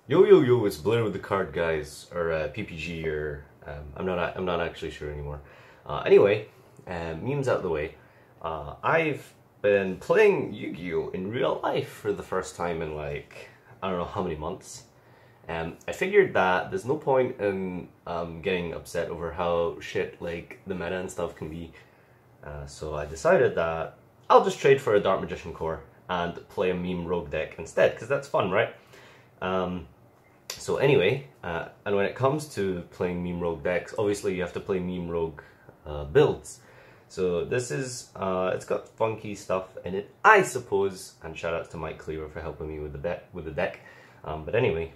Yo yo yo! It's Blair with the Card Guys, or PPG, or I'm not actually sure anymore. Anyway, memes out of the way. I've been playing Yu-Gi-Oh in real life for the first time in like I don't know how many months. I figured that there's no point in getting upset over how shit like the meta and stuff can be. So I decided that I'll just trade for a Dark Magician core and play a meme rogue deck instead, because that's fun, right? So anyway, and when it comes to playing meme rogue decks, obviously you have to play meme rogue builds. So this is, it's got funky stuff in it, I suppose, and shout out to Mike Cleaver for helping me with the deck. But anyway,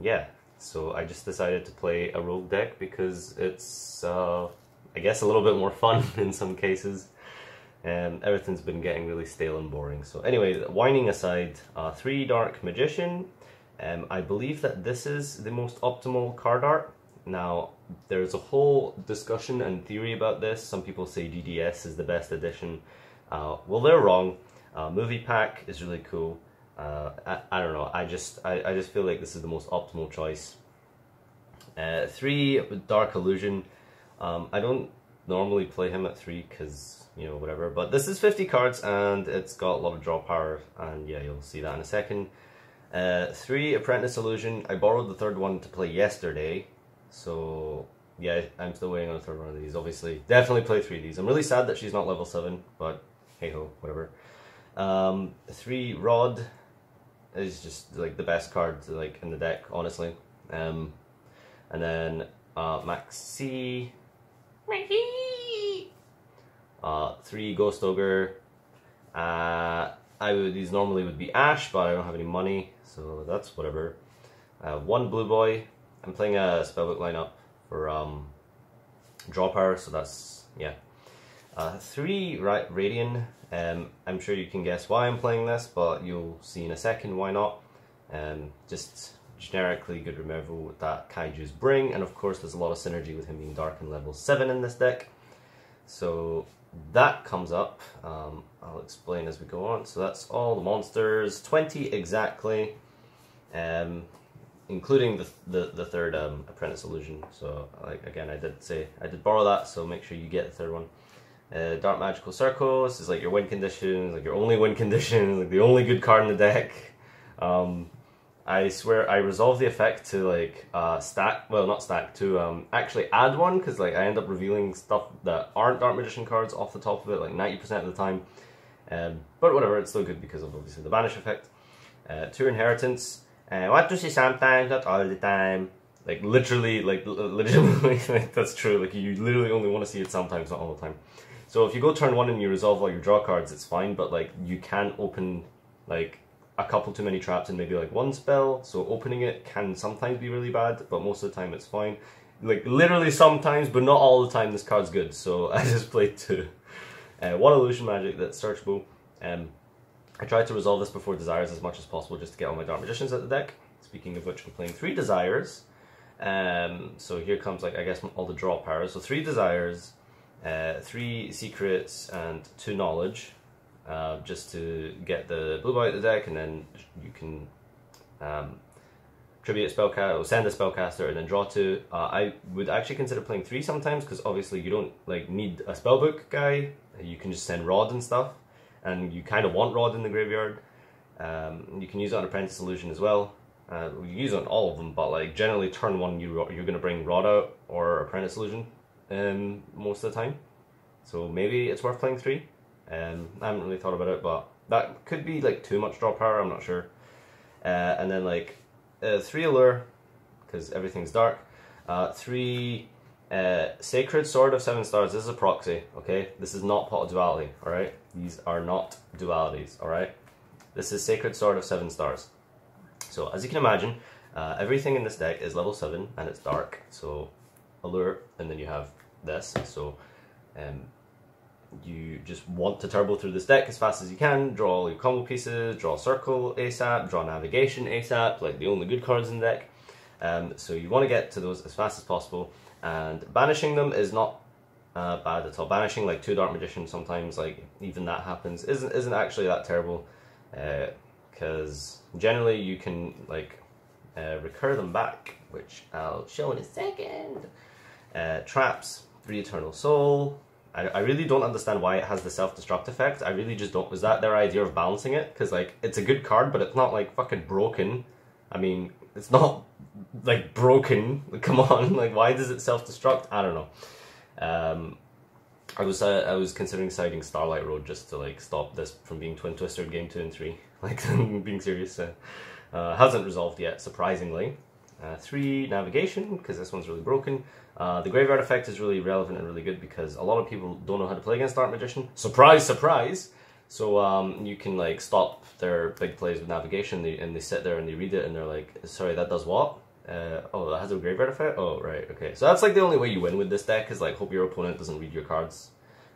yeah, so I just decided to play a rogue deck because it's, I guess, a little bit more fun in some cases. Everything's been getting really stale and boring. So anyway, whining aside, 3 Dark Magician. I believe that this is the most optimal card art. Now, there's a whole discussion and theory about this. Some people say DDS is the best edition. Well, they're wrong. Movie Pack is really cool. I don't know. I just feel like this is the most optimal choice. 3 Dark Illusion. I don't normally play him at 3 because, you know, whatever. But this is 50 cards and it's got a lot of draw power. And yeah, you'll see that in a second. 3 Apprentice Illusion. I borrowed the third one to play yesterday, so yeah, I'm still waiting on the third one of these. Obviously, definitely play 3 of these. I'm really sad that she's not level 7, but hey ho, whatever. 3 Rod is just like the best card like in the deck, honestly. And then Maxi. 3 Ghost Ogre. These normally would be Ash, but I don't have any money, so that's whatever. 1 Blue Boy. I'm playing a spellbook lineup for draw power, so that's, yeah. 3 Radian. I'm sure you can guess why I'm playing this, but you'll see in a second why not. Just generically good removal that Kaiju's bring, and of course there's a lot of synergy with him being dark and level 7 in this deck. So that comes up. I'll explain as we go on. So that's all the monsters, 20 exactly, including the third Apprentice Illusion. So like again, I did borrow that, so make sure you get the third one. Dark Magical Circle. This is like your win condition, like your only win condition, like the only good card in the deck. I swear I resolved the effect to like stack, well not stack, to actually add one, because like I end up revealing stuff that aren't Dark Magician cards off the top of it like 90% of the time. But whatever, it's still good because of obviously the banish effect. 2 Inheritance. What do you see sometimes, not all the time. Like literally, like that's true. Like you literally only want to see it sometimes, not all the time. So if you go turn 1 and you resolve all your draw cards, it's fine, but like you can open like a couple too many traps and maybe like 1 spell, so opening it can sometimes be really bad, but most of the time it's fine. Like literally sometimes, but not all the time this card's good, so I just played 2. 1 Illusion Magic that's searchable. I tried to resolve this before Desires as much as possible just to get all my Dark Magicians at the deck. Speaking of which, I'm playing 3 Desires. So here comes like I guess all the draw powers. So 3 Desires, 3 Secrets, and 2 Knowledge. Just to get the blue boy at the deck, and then you can tribute a spellcaster, or send a spellcaster, and then draw 2. I would actually consider playing 3 sometimes, because obviously you don't like need a spellbook guy. You can just send Rod and stuff, and you kind of want Rod in the graveyard. You can use it on Apprentice Illusion as well. You use it on all of them, but like generally turn 1 you're going to bring Rod out or Apprentice Illusion most of the time. So maybe it's worth playing 3. I haven't really thought about it, but that could be like too much draw power, I'm not sure. And then like 3 Allure, because everything's dark. 3 Sacred Sword of 7 stars. This is a proxy, okay? This is not Pot of Duality, alright? These are not dualities, alright? This is Sacred Sword of 7 stars. So as you can imagine, everything in this deck is level 7 and it's dark. So Allure, and then you have this. So you just want to turbo through this deck as fast as you can, draw all your combo pieces, draw Circle ASAP, draw Navigation ASAP, like the only good cards in the deck. So you want to get to those as fast as possible, and banishing them is not bad at all. Banishing like 2 Dark Magicians sometimes, like even that happens, isn't actually that terrible, because generally you can like recur them back, which I'll show in a second. Traps, 3 Eternal Soul. I really don't understand why it has the self-destruct effect. I really just don't. Was that their idea of balancing it? Because, like, it's a good card, but it's not, like, fucking broken. I mean, it's not, like, broken. Come on. Like, why does it self-destruct? I don't know. I was considering siding Starlight Road just to, like, stop this from being Twin Twister Game 2 and 3. Like, being serious. Hasn't resolved yet, surprisingly. 3 Navigation, because this one's really broken. The Graveyard effect is really relevant and really good because a lot of people don't know how to play against Dark Magician. Surprise, surprise! So you can, like, stop their big plays with Navigation, and they sit there and they read it and they're like, sorry, that does what? Oh, that has a Graveyard effect? Oh, right, okay. So that's, like, the only way you win with this deck is, like, hope your opponent doesn't read your cards.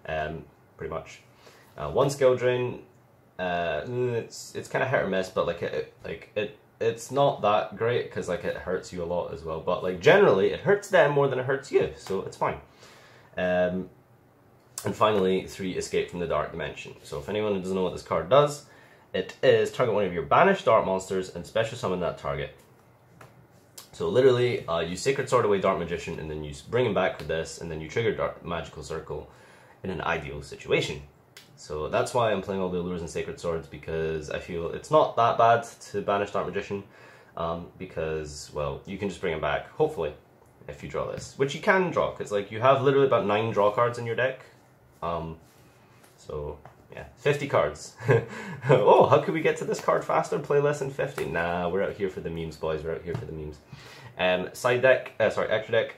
Pretty much. 1 Skill Drain. It's kind of hit or miss, but, it's not that great because, like, it hurts you a lot as well. But, like, generally it hurts them more than it hurts you, so it's fine. And finally, 3 Escape from the Dark Dimension. So if anyone doesn't know what this card does, it is target one of your banished dark monsters and special summon that target. So literally, you Sacred Sword away Dark Magician, and then you bring him back with this, and then you trigger Dark Magical Circle in an ideal situation. So that's why I'm playing all the Allures and Sacred Swords, because I feel it's not that bad to banish Dark Magician, because, well, you can just bring him back, hopefully, if you draw this. Which you can draw, because, like, you have literally about 9 draw cards in your deck. So, yeah, 50 cards. Oh, how could we get to this card faster? Play less than 50? Nah, we're out here for the memes, boys, we're out here for the memes. Side deck, sorry, extra deck.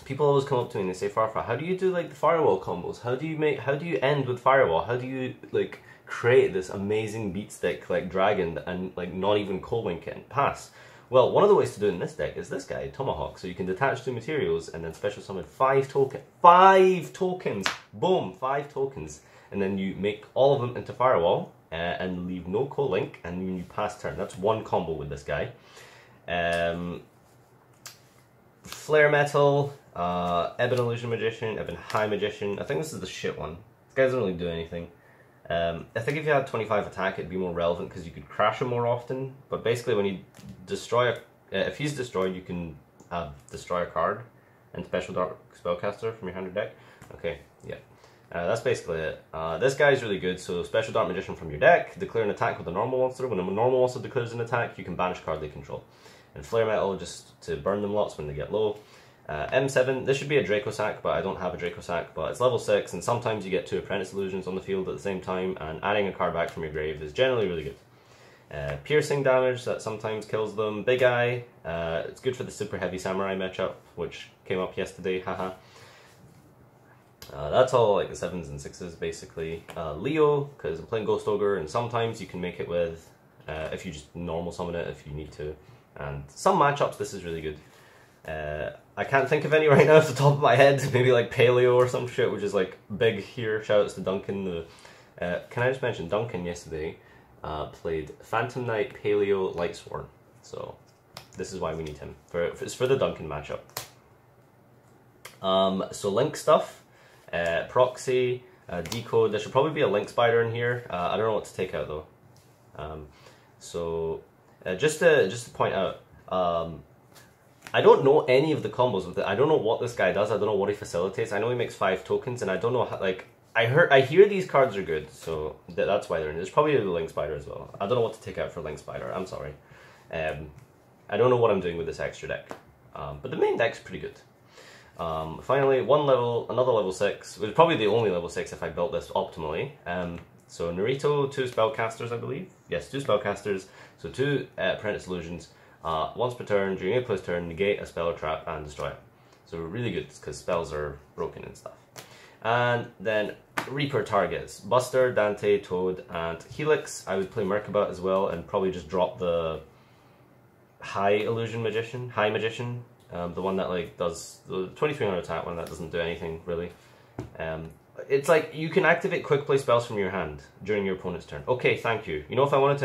People always come up to me and they say, Farfa, how do you do, like, the firewall combos? How do you end with firewall? How do you, like, create this amazing beat stick, like, dragon, and, like, not even Coldwink it and pass? Well, one of the ways to do it in this deck is this guy, Tomahawk. So you can detach 2 materials and then special summon 5 tokens. 5 tokens! Boom! 5 tokens. And then you make all of them into firewall and leave no Coldwink, and then you pass turn. That's 1 combo with this guy. Flare Metal, Ebon Illusion Magician, Ebon High Magician. I think this is the shit one. This guy doesn't really do anything. I think if you had 25 attack, it'd be more relevant because you could crash him more often. But basically, when you destroy if he's destroyed, you can destroy a card and Special Dark Spellcaster from your hand or deck. Okay, yeah. That's basically it. This guy's really good, so Special Dark Magician from your deck, declare an attack with a normal monster. When a normal monster declares an attack, you can banish card they control. And Flare Metal just to burn them lots when they get low. M7, this should be a Draco Sack, but I don't have a Draco Sack, but it's level 6, and sometimes you get 2 Apprentice Illusions on the field at the same time, and adding a card back from your grave is generally really good. Piercing damage, that sometimes kills them. Big Eye, it's good for the Super Heavy Samurai matchup, which came up yesterday, haha. That's all, like, the 7s and 6s, basically. Leo, because I'm playing Ghost Ogre, and sometimes you can make it with, if you just normal summon it if you need to. And some matchups, this is really good. I can't think of any right now off the top of my head. Maybe like Paleo or some shit, which is like big here. Shoutouts to Duncan. Can I just mention, Duncan yesterday played Phantom Knight, Paleo, Lightsworn. So this is why we need him. It's for the Duncan matchup. So Link stuff. Proxy, Decode. There should probably be a Link Spider in here. I don't know what to take out though. Just to point out, I don't know any of the combos with it. I don't know what this guy does. I don't know what he facilitates. I know he makes 5 tokens, and I don't know how, like, I hear these cards are good, so that's why they're in. There's probably a Link Spider as well. I don't know what to take out for Link Spider. I'm sorry. I don't know what I'm doing with this extra deck, but the main deck's pretty good. Finally, another level 6. It was probably the only level 6 if I built this optimally. So Naruto, 2 spellcasters, I believe. Yes, 2 spellcasters. So 2 Apprentice Illusions. Once per turn, during a player's turn, negate a spell or trap and destroy it. So really good because spells are broken and stuff. And then Reaper targets: Buster, Dante, Toad, and Helix. I would play Merkaba as well and probably just drop the High Magician, the one that, like, does the 2300 attack one that doesn't do anything really. It's like you can activate quick play spells from your hand during your opponent's turn. Okay, thank you. You know, if I wanted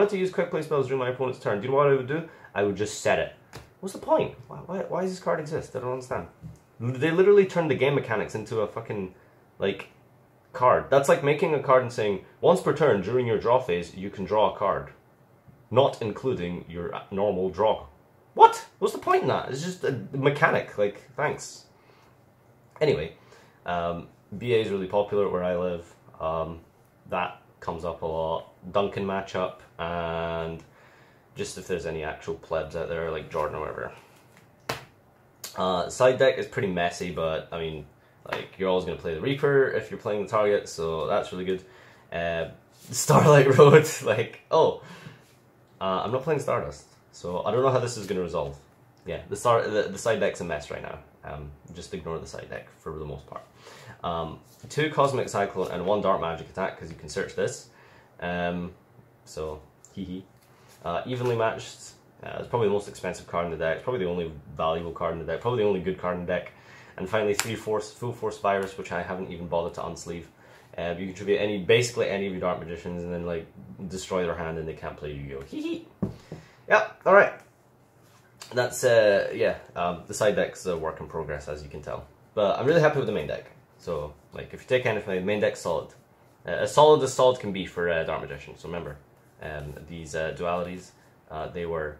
to use quick play spells during my opponent's turn, do you know what I would do? I would just set it. What's the point? Why does this card exist? I don't understand. They literally turned the game mechanics into a fucking, like, card. That's like making a card and saying, once per turn during your draw phase, you can draw a card. not including your normal draw. What? What's the point in that? It's just a mechanic, like, thanks. Anyway, BA is really popular where I live. That comes up a lot. Duncan matchup, and just if there's any actual plebs out there, like Jordan or whatever. Side deck is pretty messy, but, I mean, like, you're always going to play the Reaper if you're playing the target, so that's really good. Starlight Road, like, I'm not playing Stardust, so I don't know how this is going to resolve. Yeah, the side deck's a mess right now. Just ignore the side deck for the most part. 2 Cosmic Cyclone and 1 Dark Magic attack, because you can search this. So, hee. Evenly matched. It's probably the most expensive card in the deck. It's probably the only valuable card in the deck. Probably the only good card in the deck. And finally, 3 Full Force Virus, which I haven't even bothered to unsleeve. You contribute basically any of your Dark Magicians, and then like destroy their hand, and they can't play Yu-Gi-Oh. Hee hee. Yeah. All right. That's the side deck's a work in progress, as you can tell. But I'm really happy with the main deck. So like, if you take anything, the main deck's solid. As solid can be for Dark Magician. So remember, these dualities, they were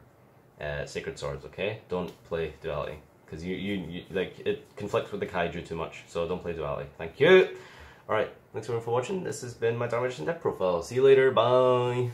Sacred Swords. Okay, don't play duality, because you like, it conflicts with the Kaiju too much. So don't play duality. Thank you. All right, thanks everyone for watching. This has been my Dark Magician deck profile. See you later. Bye.